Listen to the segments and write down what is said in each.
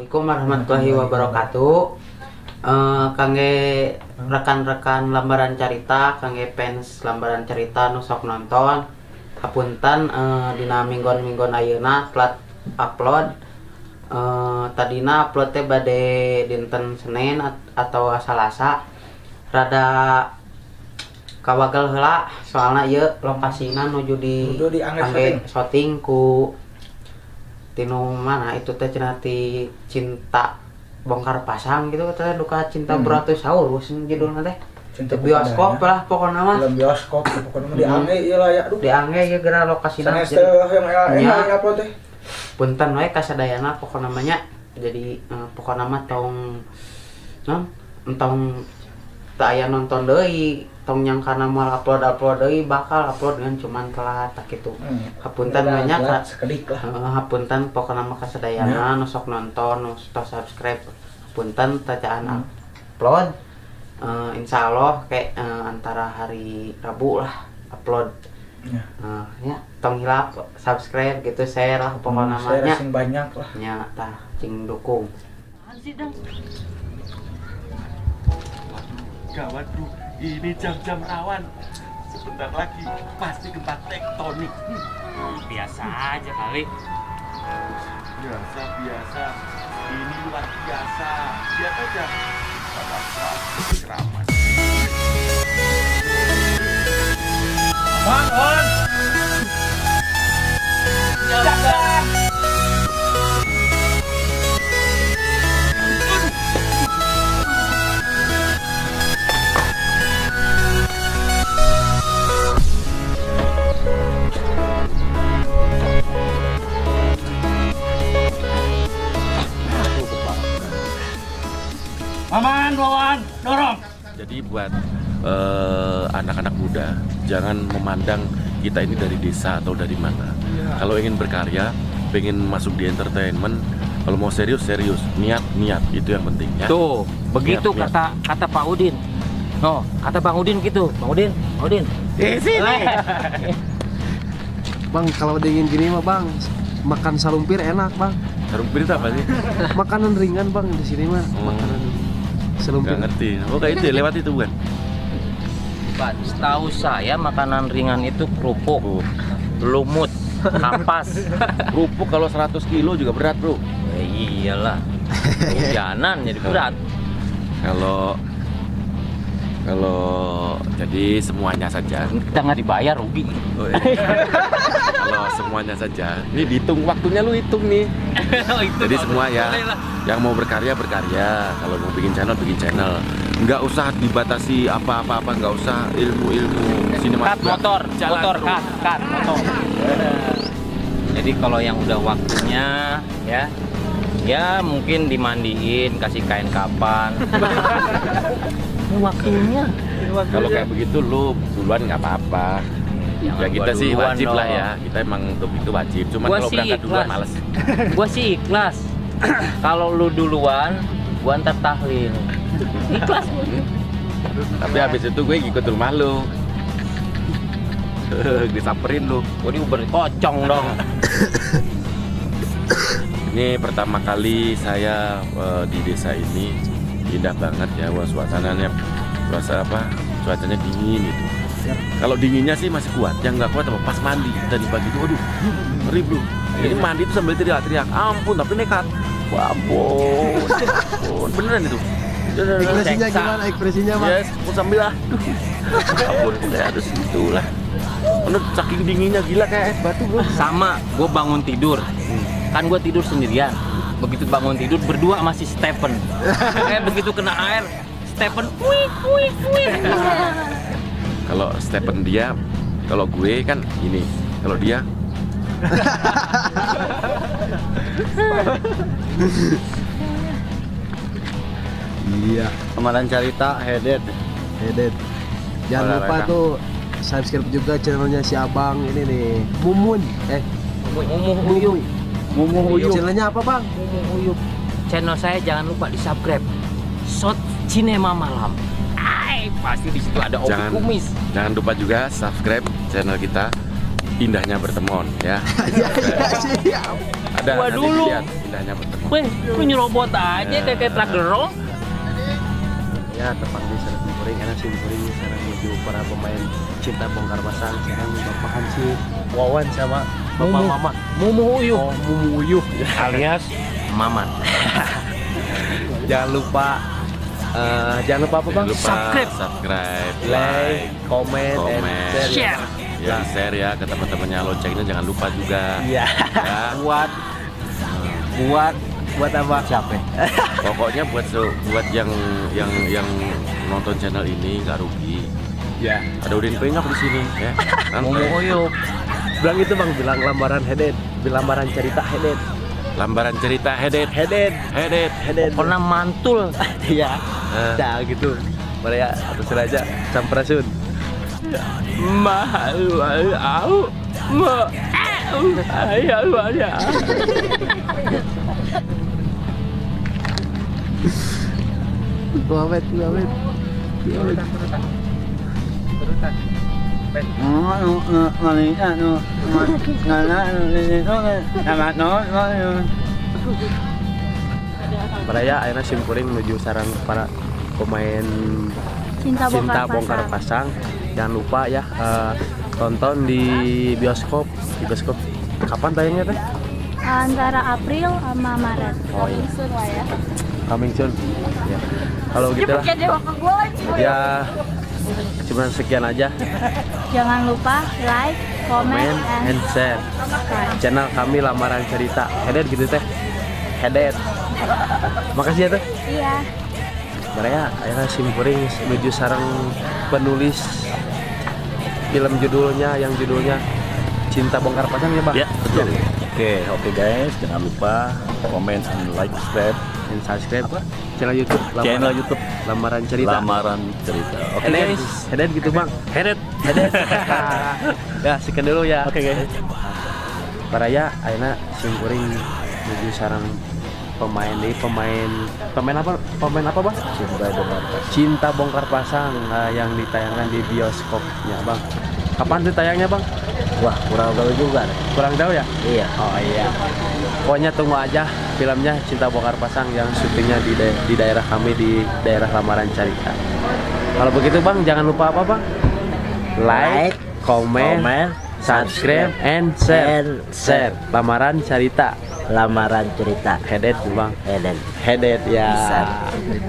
Assalamualaikum warahmatullahi wabarakatuh. Kangge rekan-rekan lambaran carita, kangge fans lambaran carita nu sok nonton, hapunten dina minggon-minggon ayeuna telat upload. Tadina upload teh bade dinten Senin atau Salasa. Rada kawagal heula soalna ieu lokasina nuju di kangge syuting ku tinu mana itu teh cenah ti Cinta Bongkar Pasang gitu teh duka Cinta Bratosaurus judulna teh. Cinta bioskop lah pokokna mah. Film bioskop pokokna mah di Angge ieu lah ya. Di Angge ieu geura lokasina yang upload teh. Punten we kasadayana pokokna mah nya. Jadi pokokna mah tong entong teu aya nonton deui, tong nyangkana moal upload deui bakal upload dengan cuman telat tak kitu. Hapunten banyak sekedik lah. Hapunten pokokna mah kasadayana nu sok nonton, nu sok subscribe. Hapunten tacaan upload. Insyaallah kayak antara hari Rabu lah upload. Ya, tong hilap subscribe gitu, share lah pokokna mah nya. Share banyak lah. Nya tah cing dukung. Gawat bro, ini jam-jam rawan. Sebentar lagi pasti gempa tektonik. Biasa aja kali. Biasa. Ini luar biasa. Lihat aja. Keramat. On. Jangan. Aman, bawan, dorong. Jadi buat anak-anak muda, jangan memandang kita ini dari desa atau dari mana. Kalau ingin berkarya, pengen masuk di entertainment, kalau mau serius, niat itu yang penting ya. Tuh, begitu niat. kata Pak Udin. Oh, kata Bang Udin gitu. Bang Udin. Sini. Bang, kalau dingin gini mah Bang, makan salumpir enak Bang. Salumpir itu apa sih? Makanan ringan Bang di sini mah. Makanan salumpir. Nggak ngerti. Oh kayak itu ya, lewat itu bukan? Pak, setahu saya makanan ringan itu kerupuk, lumut, kapas. Kerupuk kalau 100 kilo juga berat bro. Iyalah, hujanan jadi berat. Kalau jadi semuanya saja. Kita nggak dibayar rugi. Oh, iya. Kalau semuanya saja, ini dihitung waktunya lu hitung nih. Jadi semua ya, yang mau berkarya, kalau mau bikin channel, nggak usah dibatasi apa-apa, nggak usah ilmu sinematik. Motor. Jadi kalau yang udah waktunya ya mungkin dimandiin, kasih kain kapan. Waktunya. Kalau kayak begitu lu duluan nggak apa-apa. Ya kita sih wajib lah ya, kita emang untuk itu wajib. Cuman kalau berangkat duluan males. Gua sih ikhlas. Kalau lu duluan, gua ntar tahlil. Ikhlas. Tapi habis itu gue ikut rumah lu. Disamperin lu. Gua diuber pocong dong. Ini pertama kali saya di desa ini, indah banget ya, suasananya, cuacanya dingin gitu. Kalau dinginnya sih masih kuat, yang nggak kuat apa pas mandi tadi pagi itu, aduh, ngeri bro. Jadi mandi itu sambil teriak-teriak, ampun tapi nekat. Wah, ampun, beneran itu. Ekspresinya gimana ekspresinya Bang? Yes, aku sambil ampun, kayak harus itulah. Menurut saking dinginnya gila kayak es batu bro. Sama, gue bangun tidur. Kan gue tidur sendirian. Begitu bangun tidur berdua masih Stephen. Begitu kena air, Stephen, wih. Kalau Stephen dia, kalau gue kan ini, kalau dia. Iya. Lambaran carita headed. Jangan lupa tuh subscribe juga channelnya si Abang ini nih, Mumun. Mumu Uyup. Channelnya apa Bang? Mumu Uyup. Channel saya jangan lupa di subscribe. Shot Cinema Malam. Pasti di situ ada Opi Kumis. Jangan lupa juga subscribe channel kita indahnya berteman ya. Ya, siap. Ada Gua nanti dulu. lihat indahnya berteman. Weh, lu nyerobot aja kayak truk gerong. Ya, tepang di sana simpuring, enak simpuring sekarang menuju para pemain cinta bongkar pasang. Sekarang bapakan si Wawan sama Bapak Mama. Mumu Uyuh. Oh, Mumu Uyuh. Alias Mamat. Jangan lupa apa bang? Jangan lupa subscribe, Like, comment, and comment, share. Share. ya share ya ke teman-temannya, loncengnya jangan lupa juga. Iya. Ya. Buat apa? Capek. Pokoknya buat yang nonton channel ini nggak rugi. Ya. Ada Udin Pengap di sini ya. Mumu Uyuh. Bilang itu bang, bilang lambaran headed, lambaran cerita headed. Lambaran cerita headed. Pernah mantul. Iya. Dah gitu. Mari ya, atas aja Sampurasun. Tuh Ahmed. Baraya ayeuna simkuring menuju sarang para pemain Cinta bongkar pasang. Jangan lupa ya tonton di bioskop. Kapan tayangnya teh? Antara April sama Maret. Oh, iya. Soon lah ya. Coming soon. Ya. Kalau gitu lah. Ya cuma sekian aja. Jangan lupa like, comment, And share. subscribe. Channel kami Lamaran Cerita. Headed gitu teh. Headed. Makasih ya teh. Iya. Baraya ayeuna simkuring menuju sareng penulis film judulnya Cinta Bongkar Pasang ya, Bang? Ya, betul. Oke guys, jangan lupa komen and like, subscribe Dan subscribe channel YouTube channel YouTube Lamaran Cerita. Lamaran Cerita. Oke Headed, guys. headed gitu, Bang. Headed. Ya, sekian dulu ya. Oke guys. Baraya ayeuna simkuring menuju sareng pemain apa Bang? Cinta Bongkar Pasang yang ditayangkan di bioskopnya, Bang. Kapan tuh tayangnya, Bang? Wah, kurang tahu juga. Kurang tahu ya? Iya. Oh iya. Pokoknya tunggu aja filmnya Cinta Bongkar Pasang yang syutingnya di daerah kami, di daerah Lamaran Cerita. Kalau begitu Bang, jangan lupa apa Bang? Like, comment, subscribe, and share. Lamaran Cerita. Lamaran Cerita. Headed Bang. Headed Ya.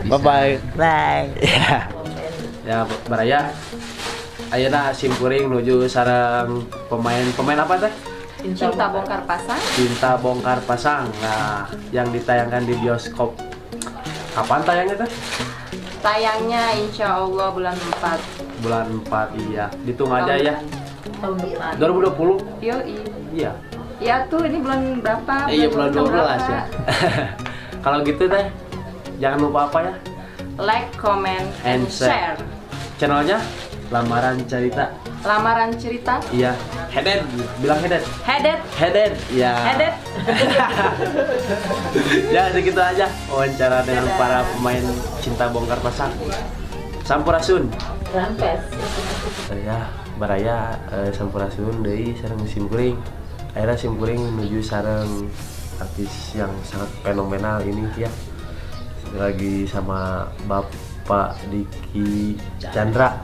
Bye. Bye. Ya, Baraya. Ayeuna simkuring menuju sareng pemain apa teh? Cinta Bongkar Pasang. Cinta Bongkar Pasang. Nah, yang ditayangkan di bioskop. Kapan tayangnya teh? Tayangnya insya Allah bulan 4 Bulan 4 iya. Ditung aja ya. tahun depan. 2020. Yoi. Iya. Ya tuh ini bulan berapa? Iya bulan 12 berapa? ya. Kalau gitu teh jangan lupa apa ya? Like, comment, And and share. share. Channelnya Lamaran Cerita. Lamaran Cerita. Iya. Headed. Bilang headed. Headed. Ya. Headed. Ya segitu aja wawancara dengan para pemain Cinta Bongkar Pasang. Sampurasun. Rampes. Ya, baraya sampurasun deui sareng simkuring. Akhirnya simkuring menuju sareng artis yang sangat fenomenal ini ya. Lagi sama Bapak Diki Chandra.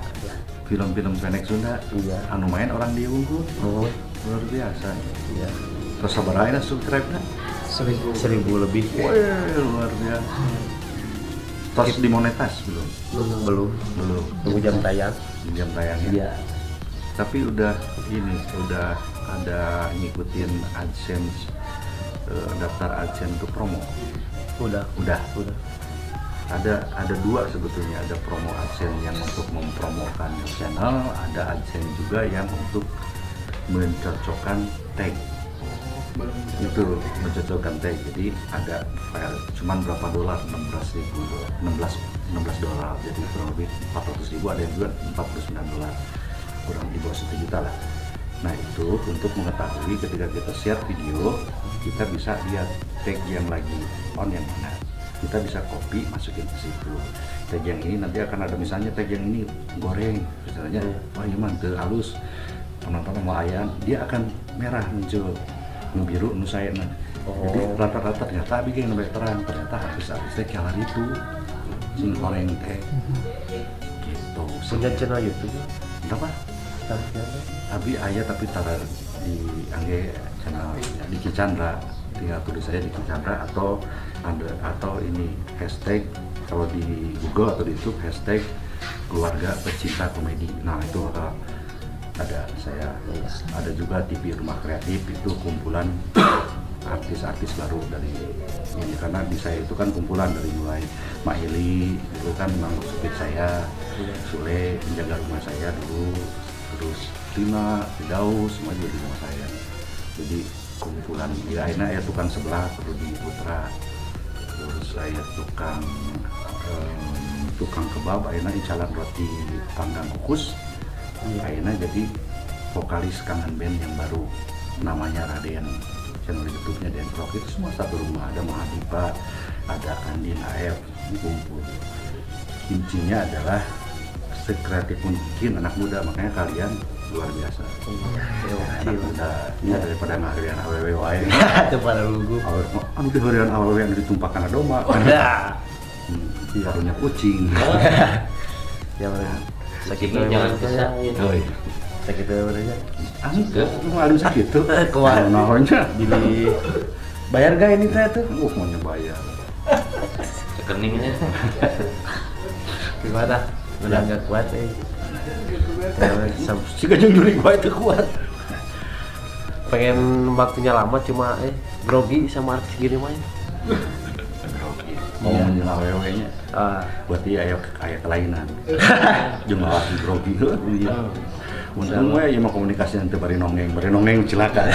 Film-film pendek Sunda. Iya. Anu main orang di unggul. Oh, Luar biasa. iya. Terus sabar aja subscribe-nya. 1000 lebih. Wih, luar biasa. Terus dimonetas belum? Belum. Tunggu jam tayang. Jam tayangnya. Iya. Tapi udah ada ngikutin AdSense, daftar AdSense untuk promo. Udah. Ada dua sebetulnya, ada promo AdSense yang untuk mempromokan channel, ada AdSense juga yang untuk mencocokkan tag. Itu mencocokkan tag. Jadi ada cuman berapa dolar, 16 dolar, jadi kurang lebih 400.000, ada yang juga 49 dolar, kurang di bawah 1 juta lah. Nah itu untuk mengetahui ketika kita share video, kita bisa lihat tag yang lagi on yang mana. Kita bisa copy, masukin ke situ. Tag yang ini nanti akan ada, misalnya tag yang ini goreng, misalnya, wah ini mah teu halus, penonton mau ayam dia akan merah muncul, nu biru nu saya nah. Jadi rata-rata ternyata bikin lebih terang, ternyata artis-artis teh kalah itu sing goreng teh gitu. Punya channel YouTube Apa? Abi ayah tapi taruh di angge channel di Kicandra, tinggal tulis saya di Kicandra atau ini hashtag kalau di Google atau di YouTube hashtag keluarga pecinta komedi. Nah itu bakal ada saya. Ada juga TV Rumah Kreatif, itu kumpulan artis-artis baru dari ini, karena di saya itu kan kumpulan dari mulai Mak Ili dulu kan memang supir saya, Sule menjaga rumah saya dulu, terus Tina, Fidaus semua juga di rumah saya. Jadi kumpulan ya akhirnya ya tukang sebelah perlu di Putra, terus saya tukang kebab, akhirnya incalan roti panggang kukus, akhirnya jadi vokalis kangen band yang baru namanya Raden. Channel YouTube-nya Dan Rock itu semua satu rumah, ada Mahadipa, ada Andin AF, kumpul. Kuncinya adalah sekreatif mungkin anak muda, makanya kalian luar biasa. Anak muda ya daripada ngaharian awewe wae. Itu pada lugu. Anu di harian awewe yang ditumpahkan domba. Barunya kucing. Ya benar. Sakit Jangan bisa. sakit berapa? Enggak, ngadu sakit tuh. Kuat. Naonnya Jadi bayar gak ini teh tuh? Maunya bayar. Rekeningnya. Gimana? Udah nggak kuat Si gajeng juri gua itu kuat. pengen waktunya lama cuma grogi sama artis gini mah. Mau menjelang awewe-nya. Buat dia aya kelainan. Jeung laki grogi heuh. Untung we ieu mah komunikasi teu bari nongeng cilaka.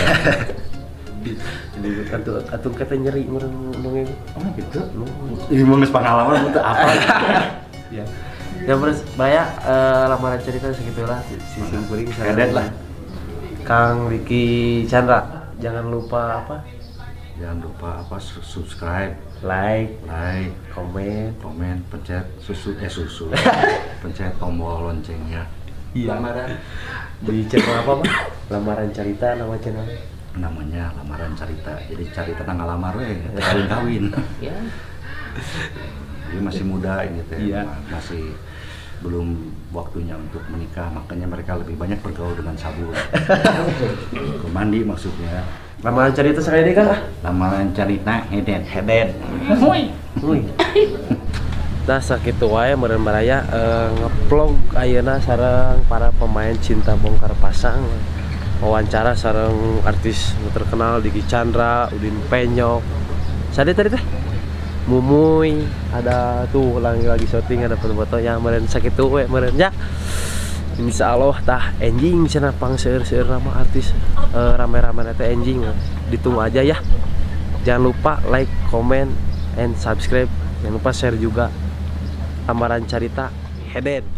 Jadi atuh kata nyeri meureun nongeng. Oh gitu. Ini mah geus pengalaman teu apa. Ya. Ya terus Baya lamaran cerita segitulah si Singkuring Hedet lah. Kang Ricky Chandra. Jangan lupa apa? Jangan lupa subscribe, like, komen, pencet susu. Pencet tombol loncengnya. Iya. Lamaran. Di channel apa, Pak? Lamaran Cerita nama channel. Namanya Lamaran Cerita. Jadi cerita tanggal lamar we, kawin. Ya. Jadi masih muda ini teh. Iya. Masih belum waktunya untuk menikah, makanya mereka lebih banyak bergaul dengan sabun. Mandi maksudnya. Lamaran Cerita sekali ini kan? Lamaran Cerita Hedet. Hui. Nah sakitu wae meureun baraya ngeplog ayeuna sareng para pemain cinta bongkar pasang. Wawancara sareng artis terkenal Diki Chandra, Udin Penyok. Sade tadi teh? Mumuy, ada tuh lagi syuting, ada foto-foto ya meureun sakitu we meureun nya. Insyaallah tah enjing cenah pangseueur-seueur nama artis rame-rame teh enjing. Ditunggu aja ya. Jangan lupa like, comment, and subscribe. Jangan lupa share juga. Lamaran Cerita Hedet.